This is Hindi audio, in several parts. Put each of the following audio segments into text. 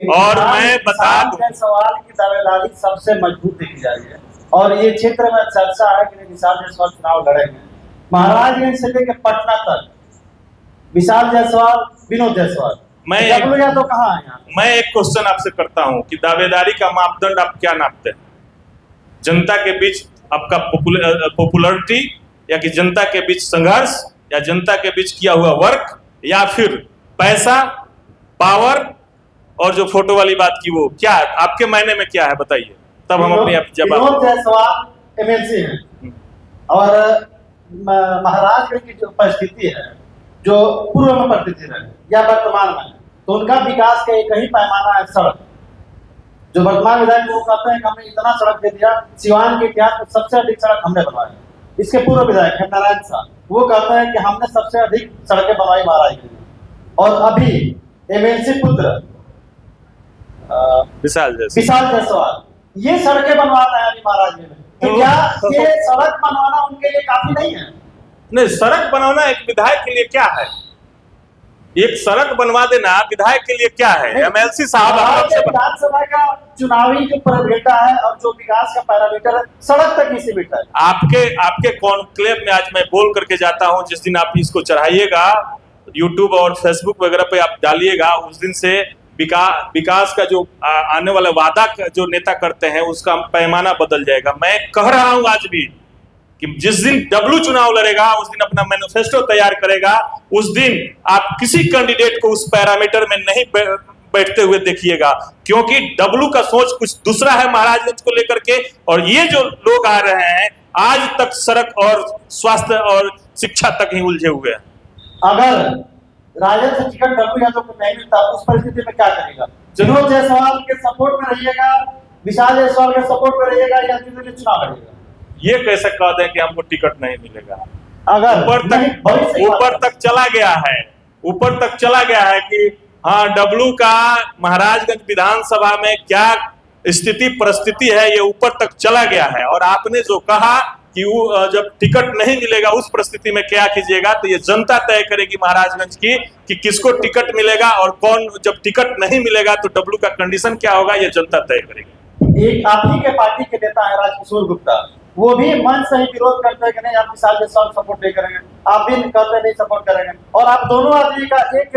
और मैं बता दूं, सवाल की दावेदारी सबसे मजबूत देखी जा रही है और ये क्षेत्र में चर्चा है कि विशाल जायसवाल चुनाव लड़ेंगे। महाराजगंज से लेकर पटना तक विशाल जायसवाल, विनोद जायसवाल, तो कहाँ है? मैं एक क्वेश्चन आपसे करता हूं कि दावेदारी का मापदंड आप क्या नापते हैं? जनता के बीच आपका पॉपुलैरिटी, या कि जनता के बीच संघर्ष, या जनता के बीच किया हुआ वर्क, या फिर पैसा, पावर, और जो फोटो वाली बात की वो क्या है? आपके मायने में क्या है बताइए, तब हम अपने जवाब। विनोद जायसवाल एमएलसी है और महाराजगंज की जो परिस्थिति है, जो पूर्व में परिस्थिति है या वर्तमान में, तो उनका विकास का एक ही पैमाना है सड़क। जो वर्तमान विधायक वो कहते हैं कि हमने इतना सड़क दे दिया, सिवान के इतिहास में सबसे अधिक सड़क हमने बनवाई। इसके पूर्व विधायक है नारायण साहब, वो कहते हैं कि हमने सबसे अधिक सड़कें बनवाई महाराजगंज में। और अभी एमएलसी पुत्र विशाल जायसवाल ये सड़कें बनवा रहे हैं महाराजगंज में, तो क्या ये सड़क बनवाना उनके लिए काफी नहीं है? नहीं, सड़क बनवाना एक विधायक के लिए क्या है? एक सड़क बनवा देना विधायक के लिए क्या है? एमएलसी साहब विधानसभा का चुनावी जो पैरामीटर है और जो विकास का पैरामीटर है, सड़क तक ही सीमित है। आपके कॉन्क्लेव में आज मैं बोल करके जाता हूं, जिस दिन आप इसको चढ़ाइएगा यूट्यूब और फेसबुक वगैरह पे आप डालिएगा, उस दिन से विकास का जो आने वाला वादा जो नेता करते हैं उसका पैमाना बदल जाएगा। मैं कह रहा हूं आज भी कि जिस दिन डब्लू चुनाव लड़ेगा, उस दिन अपना मैनिफेस्टो तैयार करेगा, उस दिन आप किसी कैंडिडेट को उस पैरामीटर में नहीं बैठते हुए देखिएगा, क्योंकि डब्लू का सोच कुछ दूसरा है महाराजगंज को लेकर के। और ये जो लोग आ रहे हैं आज तक सड़क और स्वास्थ्य और शिक्षा तक ही उलझे हुए हैं। अगर राजद से टिकट डब्लू यादव को नहीं मिलता, उस परिस्थिति में क्या करेगा? विनोद जायसवाल के सपोर्ट में रहिएगा, विशाल जायसवाल के सपोर्ट में रहिएगा, या चुनाव लड़ेगा? ये कैसे कह दें कि हमको टिकट नहीं मिलेगा? अगर ऊपर तक चला गया है कि हाँ, डब्लू का महाराजगंज विधानसभा में क्या स्थिति परिस्थिति है, ये ऊपर तक चला गया है। और आपने जो कहा कि वो जब टिकट नहीं मिलेगा उस परिस्थिति में क्या कीजिएगा, तो ये जनता तय करेगी महाराजगंज की कि किसको टिकट मिलेगा और कौन। जब टिकट नहीं मिलेगा तो डब्लू का कंडीशन क्या होगा, ये जनता तय करेगी। एक आप ही के पार्टी के नेता है राजकिशोर गुप्ता, वो भी मन से ही विरोध करते हैं कि नहीं आप विशाल जायसवाल सपोर्ट नहीं करेंगे, आप भी कहते नहीं सपोर्ट करेंगे। और आप दोनों आदमी का एक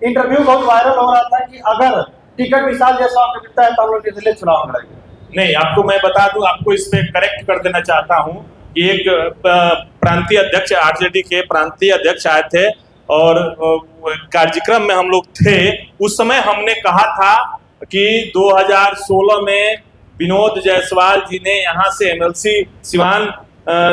इंटरव्यू बहुत वायरल हो रहा था कि अगर टिकट विशाल जायसवाल को मिलता है तो हम लोग इसलिए चुनाव लड़ेंगे। नहीं, आपको मैं बता दूं, आपको इस पे करेक्ट कर देना चाहता हूं कि एक प्रांतीय अध्यक्ष, आरजेडी के प्रांतीय अध्यक्ष आए थे और कार्यक्रम में हम लोग थे। उस समय हमने कहा था कि 2016 में विनोद जायसवाल जी ने यहाँ से एमएलसी सिवान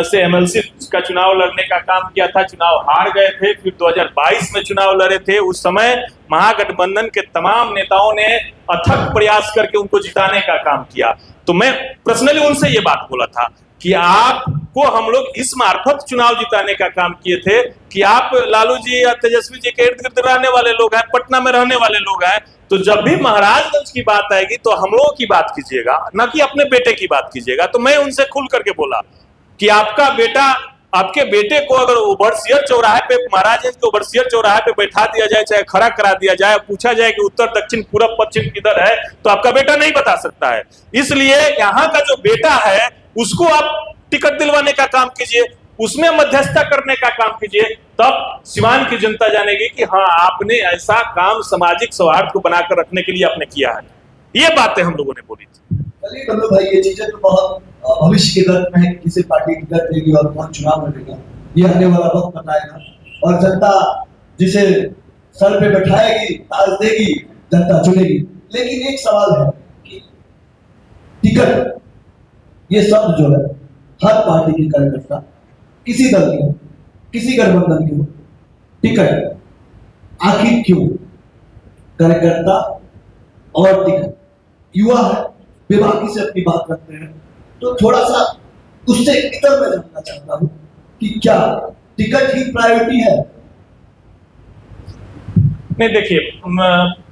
से एमएलसी का चुनाव लड़ने का काम किया था, चुनाव हार गए थे। फिर 2022 में चुनाव लड़े थे, उस समय महागठबंधन के तमाम नेताओं ने अथक प्रयास करके उनको जिताने का काम किया। तो मैं पर्सनली उनसे ये बात बोला था कि आपको हम लोग इस मार्फत चुनाव जिताने का काम किए थे कि आप लालू जी या तेजस्वी जी के इर्द गिर्द रहने वाले लोग हैं, पटना में रहने वाले लोग हैं, तो जब भी महाराजगंज की बात आएगी तो हम लोगों की बात कीजिएगा, ना कि अपने बेटे की बात कीजिएगा। तो मैं उनसे खुल करके बोला कि आपका बेटा, आपके बेटे को अगर ओवरसियर चौराहे पे, महाराजगंज के ओवरसियर चौराहे पे बैठा दिया जाए, चाहे खड़ा करा दिया जाए, पूछा जाए कि उत्तर दक्षिण पूरब पश्चिम किधर है, तो आपका बेटा नहीं बता सकता है। इसलिए यहाँ का जो बेटा है उसको आप टिकट दिलवाने का काम कीजिए, उसमें मध्यस्थता करने का काम कीजिए, तब सिवान की जनता जानेगी कि हाँ, आपने ऐसा काम सामाजिक सौहार्द को बनाकर रखने के लिए आपने किया है। ये बातें हम लोगों ने बोली थी। चलिए कल्लू भाई, ये चीजें तो बहुत भविष्य के दर्द में है, किसी पार्टी की दर्द लेगी और कौन चुनाव लड़ेगा, ये आने वाला वक्त बताएगा। और जनता जिसे सर पे बैठाएगी, ताज देगी, जनता चुनेगी। लेकिन एक सवाल है कि टिकट, ये शब्द जो है हर पार्टी के कार्यकर्ता, किसी दल के, किसी गठबंधन के, टिकट आखिर क्यों? कार्यकर्ता और टिकट, युवा है, बेबाकी से अपनी बात करते हैं, तो थोड़ा सा उससे इतर मैं जानना चाहता हूं कि क्या टिकट ही प्रायोरिटी है? नहीं, देखिए,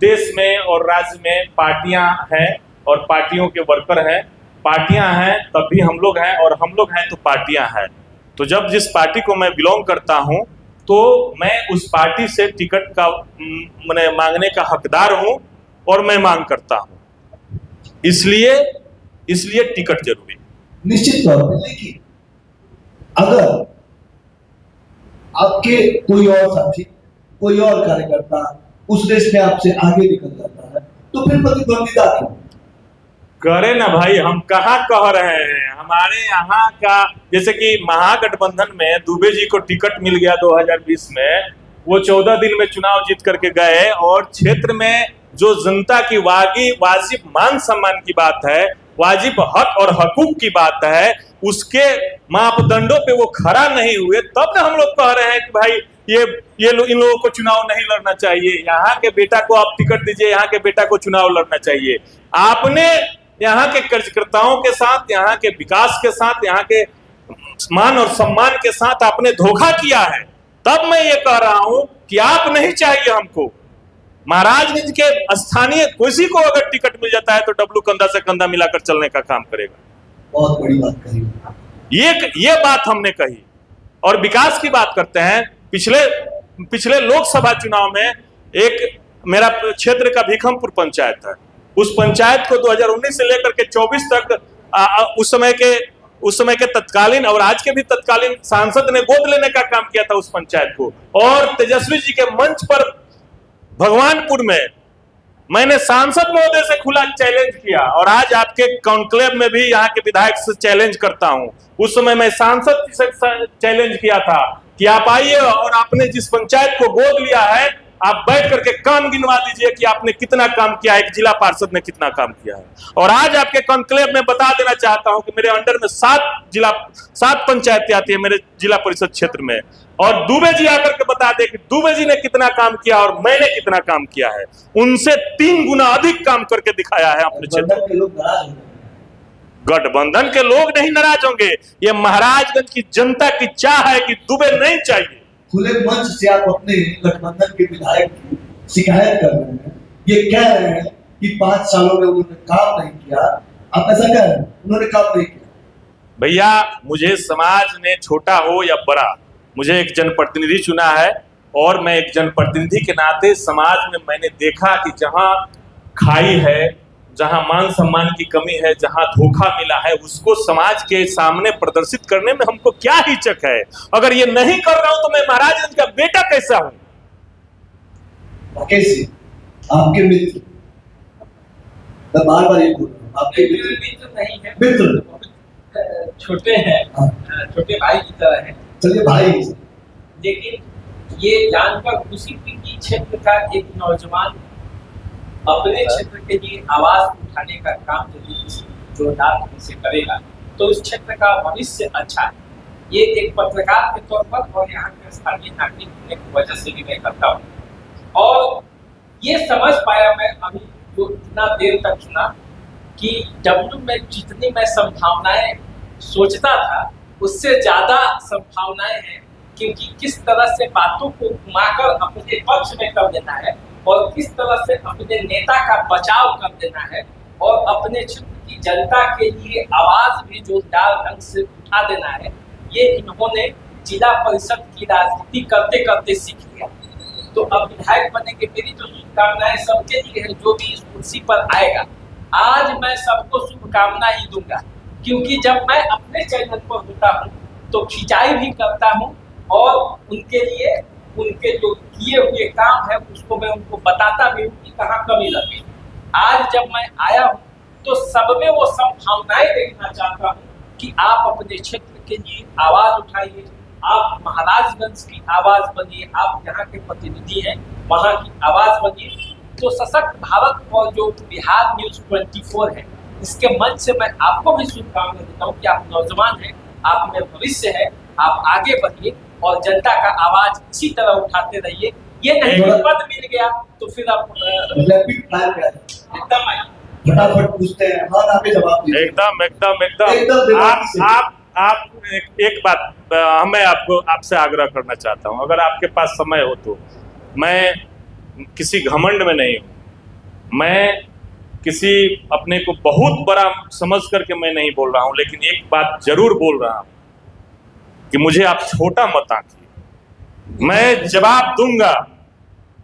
देश में और राज्य में पार्टियां हैं और पार्टियों के वर्कर हैं। पार्टियां हैं तब भी हम लोग हैं, और हम लोग हैं तो पार्टियां हैं। तो जब जिस पार्टी को मैं बिलोंग करता हूं तो मैं उस पार्टी से टिकट का मांगने का हकदार हूं। और मैं मांग करता हूं। इसलिए टिकट जरूरी। निश्चित तौर पर, लेकिन अगर आपके कोई और साथी, कोई और कार्यकर्ता उस रेस में आपसे आगे निकल जाता है तो फिर प्रतिद्वंदिता क्यों? करे ना भाई, हम कहाँ कह रहे हैं। हमारे यहाँ का जैसे कि महागठबंधन में दुबे जी को टिकट मिल गया 2020 में, वो 14 दिन में चुनाव जीत करके गए और क्षेत्र में जो जनता की वाजिब मान सम्मान की बात है, वाजिब हक और हकूक की बात है, उसके मापदंडों पे वो खड़ा नहीं हुए, तब ना हम लोग कह रहे हैं कि भाई इन लोगों को चुनाव नहीं लड़ना चाहिए। यहाँ के बेटा को आप टिकट दीजिए, यहाँ के बेटा को चुनाव लड़ना चाहिए। आपने यहाँ के कार्यकर्ताओं के साथ, यहाँ के विकास के साथ, यहाँ के मान और सम्मान के साथ आपने धोखा किया है। तब मैं ये कह रहा हूं कि आप नहीं चाहिए हमको। महाराजगंज के स्थानीय किसी को अगर टिकट मिल जाता है तो डब्लू कंधा से कंधा मिलाकर चलने का काम करेगा। बहुत बड़ी बात कही। ये बात हमने कही। और विकास की बात करते हैं, पिछले लोकसभा चुनाव में एक मेरा क्षेत्र का भीखमपुर पंचायत है, उस पंचायत को 2019 से लेकर के 24 तक उस समय के तत्कालीन और आज के भी तत्कालीन सांसद ने गोद लेने का काम किया था उस पंचायत को। और तेजस्वी जी के मंच पर भगवानपुर में मैंने सांसद महोदय से खुला चैलेंज किया और आज आपके कॉन्क्लेव में भी यहाँ के विधायक से चैलेंज करता हूं। उस समय मैं सांसद से चैलेंज किया था कि आप आइए और आपने जिस पंचायत को गोद लिया है, आप बैठ करके काम गिनवा दीजिए कि आपने कितना काम किया है, एक जिला पार्षद ने कितना काम किया है। और आज आपके कॉन्क्लेव में बता देना चाहता हूं कि मेरे अंडर में 7 पंचायतें आती है मेरे जिला परिषद क्षेत्र में, और दुबे जी आकर के बता दे कि दुबे जी ने कितना काम किया और मैंने कितना काम किया है। उनसे 3 गुना अधिक काम करके दिखाया है अपने क्षेत्र में। गठबंधन के लोग नहीं नाराज होंगे, ये महाराजगंज की जनता की चाह है कि दुबे नहीं चाहिए। खुले मंच से आप अपने गठबंधन के विधायक की शिकायत कर रहे हैं, ये कह रहे हैं कि 5 सालों में उन्होंने काम नहीं किया। आप ऐसा कह रहे हैं उन्होंने काम नहीं किया? भैया, मुझे समाज ने छोटा हो या बड़ा, मुझे एक जनप्रतिनिधि चुना है और मैं एक जनप्रतिनिधि के नाते समाज में मैंने देखा कि जहां खाई है, जहां मान सम्मान की कमी है, जहां धोखा मिला है, उसको समाज के सामने प्रदर्शित करने में हमको क्या हिचक है। अगर ये नहीं कर रहा हूं तो मैं महाराजगंज का बेटा कैसा हूं? कैसे आपके मित्र, मैं बार-बार ये बोल रहा हूं, आपके मित्र नहीं है, मित्र छोटे हैं, छोटे भाई की तरह है। चलिए भाई, लेकिन ये जानकर खुशी हुई कि क्षेत्र का एक नौजवान अपने क्षेत्र के लिए आवाज उठाने का काम यदि किसी जोरदार से करेगा तो उस क्षेत्र का भविष्य अच्छा है। ये एक पत्रकार के तौर पर और यहाँ के स्थानीय नागरिक होने की वजह से भी मैं करता हूँ। और ये समझ पाया मैं अभी जो इतना देर तक सुना कि डब्लू में जितनी मैं संभावनाएं सोचता था उससे ज्यादा संभावनाएं हैं, क्योंकि किस तरह से बातों को घुमाकर अपने पक्ष में कर देना है और किस तरह से अपने नेता का बचाव कर देना है और अपने क्षेत्र की जनता के लिए आवाज भी जोरदार ढंग से उठा देना है, ये इन्होंने जिला परिषद की राजनीति करते करते सीख लिया। तो अब विधायक बनने के मेरी तो शुभकामनाएं सबके लिए है जो भी इस कुर्सी पर आएगा। आज मैं सबको शुभकामना ही दूंगा, क्योंकि जब मैं अपने चैनल पर होता हूँ तो खिंचाई भी करता हूँ और उनके लिए उनके जो किए हुए काम है उसको मैं उनको बताता भी हूँ कि कहाँ कमी लगी। आज जब मैं आया हूँ तो सब में वो संभावनाएं देखना चाहता हूँ कि आप अपने क्षेत्र के लिए आवाज उठाइए, आप महाराजगंज की आवाज बनिए, आप यहाँ के प्रतिनिधि हैं, वहाँ की आवाज बनिए। तो सशक्त भारत और जो बिहार न्यूज 24 है, इसके मंच से मैं आपको भी शुभकामनाएं देता हूँ कि आप नौजवान हैं, आप में भविष्य है, आप आगे बढ़िए और जनता का आवाज इसी तरह उठाते रहिए। ये नहीं पद मिल गया तो फिर आप रैपिड फायर एकदम आइए, फटाफट पूछते हैं, हाँ आगे जवाब दीजिए। एकदम आप एक बात मैं आपसे आग्रह करना चाहता हूँ, अगर आपके पास समय हो तो। मैं किसी घमंड में नहीं हूँ, मैं किसी अपने को बहुत बड़ा समझ करके मैं नहीं बोल रहा हूँ, लेकिन एक बात जरूर बोल रहा हूँ कि मुझे आप छोटा मत आंकिए। मैं जवाब दूंगा,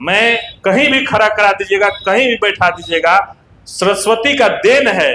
मैं कहीं भी खड़ा करा दीजिएगा, कहीं भी बैठा दीजिएगा, सरस्वती का देन है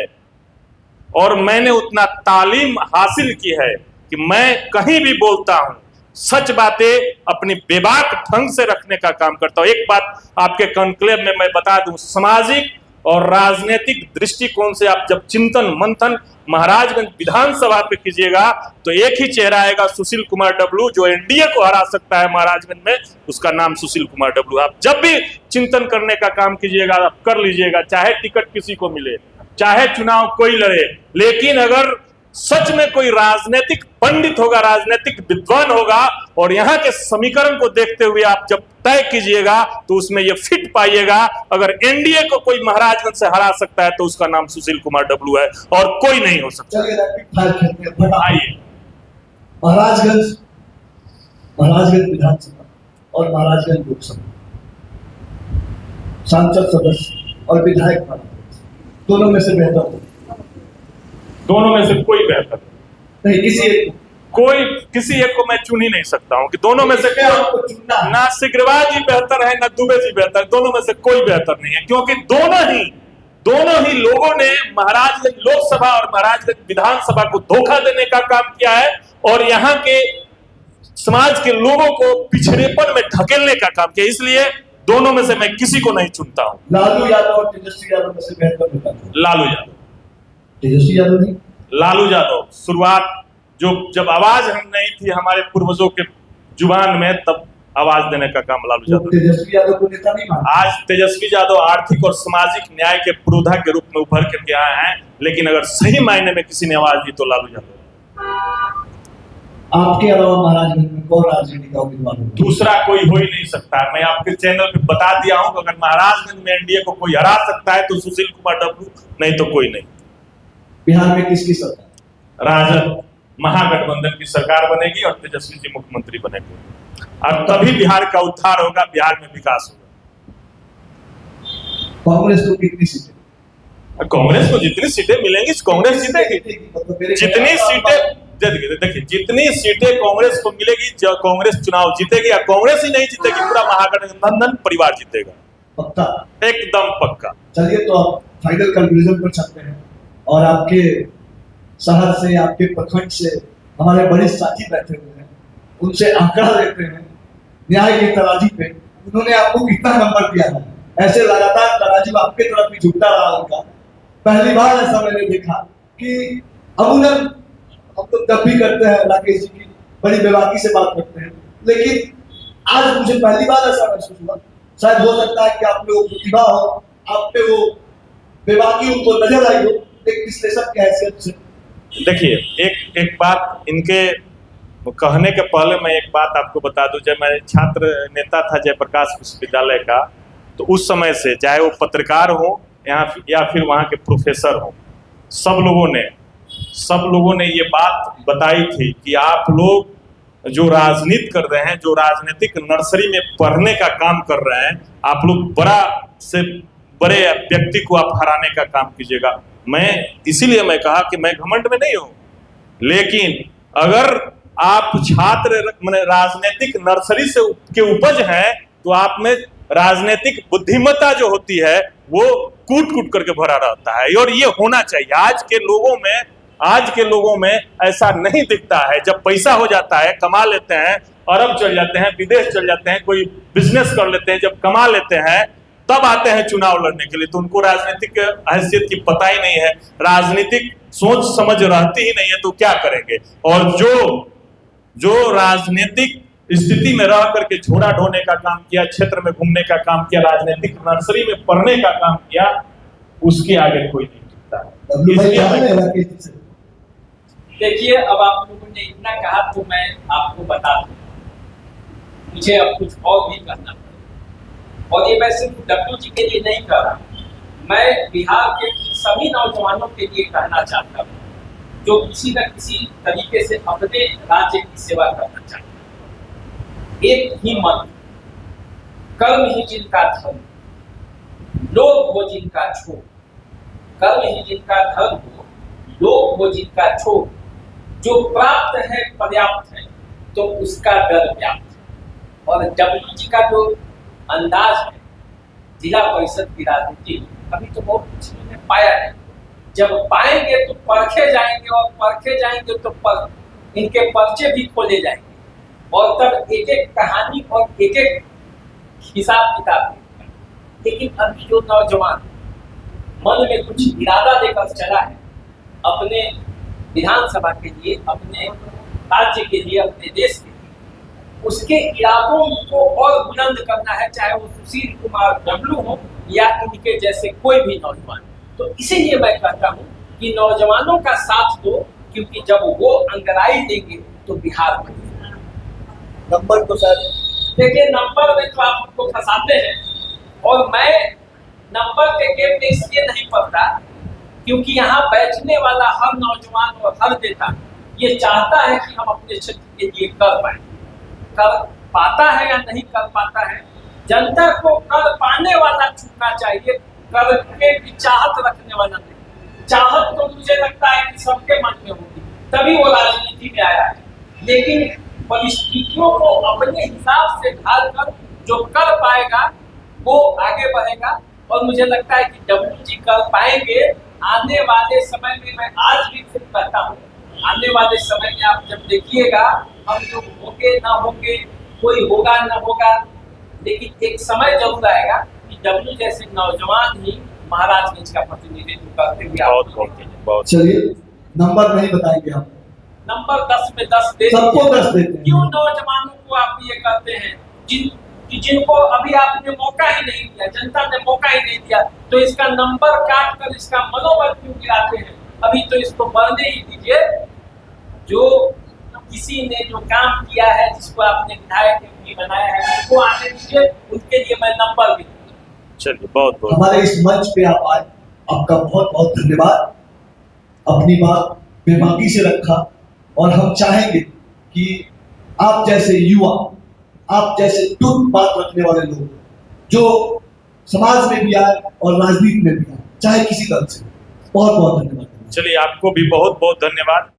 और मैंने उतना तालीम हासिल की है कि मैं कहीं भी बोलता हूं, सच बातें अपनी बेबाक ढंग से रखने का काम करता हूं। एक बात आपके कॉन्क्लेव में मैं बता दूं, सामाजिक और राजनीतिक दृष्टिकोण से आप जब चिंतन मंथन महाराजगंज विधानसभा पे कीजिएगा तो एक ही चेहरा आएगा, सुशील कुमार डब्लू, जो एनडीए को हरा सकता है महाराजगंज में, उसका नाम सुशील कुमार डब्लू। आप जब भी चिंतन करने का काम कीजिएगा आप कर लीजिएगा, चाहे टिकट किसी को मिले, चाहे चुनाव कोई लड़े, लेकिन अगर सच में कोई राजनीतिक पंडित होगा, राजनीतिक विद्वान होगा और यहाँ के समीकरण को देखते हुए आप जब तय कीजिएगा तो उसमें ये फिट पाइएगा, अगर एनडीए को कोई महाराजगंज से हरा सकता है तो उसका नाम सुशील कुमार डब्लू है और कोई नहीं हो सकता। आइए, महाराजगंज विधानसभा और महाराजगंज लोकसभा सांसद सदस्य और विधायक दोनों में से बेहतर हो? दोनों में से कोई बेहतर नहीं, किसी एक को मैं चुन ही नहीं सकता हूं कि दोनों में से ना सिग्रीवाल जी बेहतर है ना दुबे जी बेहतर, दोनों में से कोई बेहतर नहीं है, क्योंकि दोनों ही लोगों ने महाराजगंज लोकसभा और महाराजगंज विधानसभा को धोखा देने का काम किया है और यहाँ के समाज के लोगों को पिछड़ेपन में ढकेलने का काम किया। इसलिए दोनों में से मैं किसी को नहीं चुनता हूं। लालू यादव और तेजस्वी यादव में से बेहतर होता है? लालू यादव। तेजस्वी यादव नहीं? लालू यादव। शुरुआत जब आवाज हम नहीं थी हमारे पूर्वजों के जुबान में, तब आवाज देने का काम लालू यादव। तेजस्वी यादव को नेता नहीं माना? आज तेजस्वी यादव आर्थिक और सामाजिक न्याय के पुरोधा के रूप में उभर करके आए हैं, लेकिन अगर सही मायने में किसी ने आवाज दी तो लालू यादव। आपके अलावा महाराजगंज में कौन राजनीति का उम्मीदवार होगा? दूसरा कोई हो ही नहीं सकता। मैं आपके चैनल पे बता दिया हूं कि अगर महाराजगंज में एनडीए को कोई हरा सकता है तो सुशील कुमार डब्लू, नहीं तो कोई नहीं। बिहार में किसकी सरकार? राजद महागठबंधन की सरकार बनेगी और तेजस्वी जी मुख्यमंत्री बनेंगे और तभी बिहार का उद्धार होगा, बिहार में विकास होगा। कांग्रेस को कितनी सीटें? कांग्रेस को जितनी सीटें मिलेंगी कांग्रेस जीतेगी। जितनी सीटें देखिए, जितनी सीटें कांग्रेस को मिलेगी, जो कांग्रेस चुनाव जीतेगी या कांग्रेस ही नहीं जीतेगी, पूरा महागठबंधन परिवार जीतेगा। पक्का? एकदम पक्का। चलिए तो आप फाइनल कंक्लूजन पर चलते हैं और आपके शहर से, आपके प्रखंड से हमारे बड़े साथी बैठे हुए हैं, उनसे आंकड़ा लेते हैं न्याय की तराजू पे उन्होंने आपको कितना नंबर दिया है। ऐसे लगातार तराजू आपके तरफ ही झुकता रहा उनका। पहली बार ऐसा मैंने देखा कि अमूमन हम तो तब भी करते हैं, राकेश जी की बड़ी बेबाकी से बात करते हैं, लेकिन आज मुझे पहली बार ऐसा महसूस हुआ। शायद हो सकता है कि आप में वो प्रतिभा हो, आप पे वो बेबाकी उनको नजर आई हो एक विश्लेषक की हैसियत से। देखिए, एक बात इनके कहने के पहले मैं एक बात आपको बता दूं। जब मैं छात्र नेता था जयप्रकाश विश्वविद्यालय का, तो उस समय से चाहे वो पत्रकार हो या फिर वहाँ के प्रोफेसर हो, सब लोगों ने ये बात बताई थी कि आप लोग जो राजनीति कर रहे हैं, जो राजनीतिक नर्सरी में पढ़ने का काम कर रहे हैं, आप लोग बड़ा से बड़े व्यक्ति को आप हराने का काम कीजिएगा। इसीलिए मैं कहा कि मैं घमंड में नहीं हूं, लेकिन अगर आप छात्र राजनीतिक नर्सरी से के उपज हैं तो आप में राजनीतिक बुद्धिमत्ता जो होती है वो कूट कूट करके भरा रहता है और ये होना चाहिए। आज के लोगों में ऐसा नहीं दिखता है। जब पैसा हो जाता है, कमा लेते हैं, अरब चल जाते हैं, विदेश चल जाते हैं, कोई बिजनेस कर लेते हैं, जब कमा लेते हैं तब आते हैं चुनाव लड़ने के लिए, तो उनको राजनीतिक हैसियत की पता ही नहीं है, राजनीतिक सोच समझ रहती ही नहीं है, तो क्या करेंगे। और जो राजनीतिक स्थिति में रह करके झोड़ा ढोने का काम किया, क्षेत्र में घूमने का काम किया, राजनीतिक नर्सरी में पढ़ने का काम किया, उसके आगे कोई नहीं टिकता। देखिए, अब आप लोगों ने इतना कहा तो मैं आपको बता दूं, मुझे अब कुछ और भी कहना है। और ये मैं सिर्फ डब्लू जी के लिए नहीं कह रहा, मैं बिहार के सभी नौजवानों के लिए कहना चाहता हूँ जो किसी न किसी तरीके से अपने राज्य की सेवा करना चाहते हैं। एक ही मंत्र, कर्म ही जिनका धर्म, लोभ हो जिनका छोड़, कर्म ही जिनका धर्म हो, लोभ हो जिनका छोड़, जो प्राप्त है पर्याप्त है तो उसका डर व्याप्त है। और डब्ल्यू जी का जो अंदाज में जिला परिषद की राजनीति अभी तो बहुत कुछ इन्होंने पाया है। जब पाएंगे तो परखे जाएंगे, और परखे जाएंगे तो इनके पर्चे भी खोले जाएंगे, और तब एक एक कहानी और एक एक हिसाब किताब है। लेकिन अभी जो नौजवान मन में कुछ इरादा लेकर चला है अपने विधानसभा के लिए, अपने राज्य के लिए, अपने देश के लिए, उसके इरादों को और बुलंद करना है, चाहे वो सुशील कुमार डब्लू हो या इनके जैसे कोई भी नौजवान। तो इसीलिए मैं कहता हूँ कि नौजवानों का साथ दो, क्योंकि जब वो अंगड़ाई देंगे तो बिहार बनेगा। नंबर तो सर देखिए, नंबर में तो आप उनको फंसाते हैं, और मैं नंबर के गेम में इसलिए नहीं पड़ता क्योंकि यहाँ बैठने वाला हर नौजवान और हर नेता ये चाहता है कि हम अपने क्षेत्र के लिए कर पाए। कर पाता है या नहीं कर पाता है, जनता को कर पाने वाला चुनना चाहिए, करने की चाहत रखने वाला नहीं। चाहत तो मुझे लगता है कि सबके मन में होगी, तभी वो राजनीति में आया है। लेकिन परिस्थितियों को अपने हिसाब से ढाल कर जो कर पाएगा वो आगे बढ़ेगा, और मुझे लगता है कि डब्लू जी कर पाएंगे। आने वाले समय में मैं आज भी फिर कहता हूँ, आने वाले समय में आप जब देखिएगा हम लोग होंगे ना होंगे, कोई होगा ना होगा, लेकिन एक समय जरूर आएगा कि डब्लू जैसे नौजवान ही महाराजगंज का प्रतिनिधित्व करते हुए बहुत चलिए नंबर नहीं बताएंगे हम, नंबर 10 में 10 दे सबको 10 देते हैं। क्यों नौजवानों को आप ये कहते हैं जिनको अभी आपने मौका ही नहीं दिया, जनता ने मौका ही नहीं दिया, तो इसका नंबर काट कर इसका मनोबल क्यों गिराते हैं? अभी तो इसको बढ़ने ही दीजिए। जो किसी ने जो काम किया है, जिसको आपने विधायक भी बनाया है, उसको आने दीजिए, उनके लिए मैं नंबर भी दूंगा। चलिए, बहुत बहुत हमारे इस मंच पे आप आए, आपका बहुत बहुत धन्यवाद। अपनी बात बेबाकी से रखा, और हम चाहेंगे कि आप जैसे युवा, आप जैसे टूट बात रखने वाले लोग जो समाज में भी आए और राजनीति में भी आए, चाहे किसी तरह से, बहुत बहुत धन्यवाद। चलिए, आपको भी बहुत बहुत धन्यवाद।